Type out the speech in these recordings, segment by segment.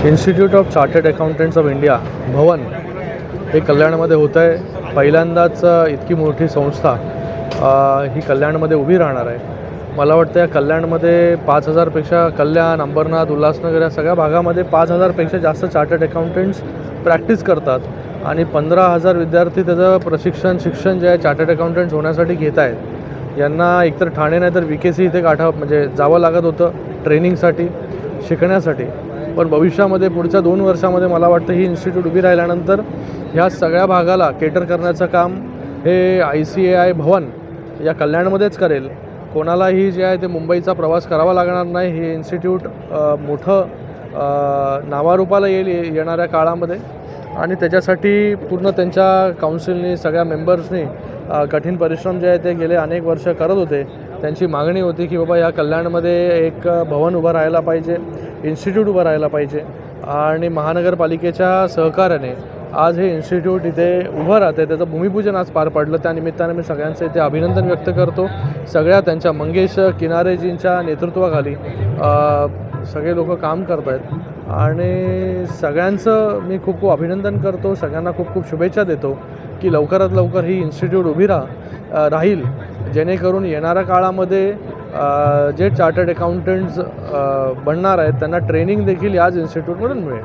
Institute of Chartered Accountants of India Bhavan हे कल्याणमध्ये होतं आहे. पहिल्यांदाच इतकी मोठी संस्था ही कल्याणमध्ये उभी राहणार आहे. मला वाटतं या कल्याणमध्ये 5,000पेक्षा कल्याण, अंबरनाथ, उल्हासनगर या सगळ्या भागामध्ये 5,000पेक्षा जास्त चार्टर्ड अकाउंटंट्स प्रॅक्टिस करतात आणि 15,000 विद्यार्थी त्याचं शिक्षण जे आहे चार्टर्ड अकाउंटंट्स होण्यासाठी घेत आहेत. यांना एकतर ठाणे नाही तर VKC इथे म्हणजे जावं लागत होतं ट्रेनिंगसाठी, शिकण्यासाठी. पण भविष्यामध्ये पुढच्या 2 वर्षामध्ये मला वाटतं ही इन्स्टिट्यूट उभी राहिल्यानंतर ह्या सगळ्या भागाला केटर करण्याचं काम हे ICAI भवन या कल्याणमध्येच करेल. कोणालाही जे आहे ते मुंबईचा प्रवास करावा लागणार नाही. हे इन्स्टिट्यूट मोठं नावारूपाला येणाऱ्या काळामध्ये आणि त्याच्यासाठी पूर्ण त्यांच्या काउन्सिलनी, सगळ्या मेंबर्सनी कठीण परिश्रम जे आहे ते गेले अनेक वर्ष करत होते. त्यांची मागणी होती की बाबा या कल्याणमध्ये एक भवन उभं राहायला पाहिजे, इन्स्टिट्यूट उभं राहायला पाहिजे आणि महानगरपालिकेच्या सहकार्याने आज हे इन्स्टिट्यूट इथे उभं राहते. त्याचं भूमिपूजन आज पार पडलं. त्यानिमित्ताने मी सगळ्यांचं इथे अभिनंदन व्यक्त करतो. सगळ्या त्यांच्या मंगेश किनारेजींच्या नेतृत्वाखाली सगळे लोक काम करत आहेत आणि सगळ्यांचं मी खूप खूप अभिनंदन करतो. सगळ्यांना खूप खूप शुभेच्छा देतो की लवकरात लवकर ही इन्स्टिट्यूट उभी राहील, जेणेकरून येणाऱ्या काळामध्ये जे चार्टर्ड अकाउंटंट्स बनणार आहेत त्यांना ट्रेनिंग देखील याच इन्स्टिट्यूटमधून मिळेल.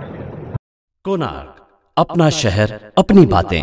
कोणार्क, अपना शहर, अपनी बातें.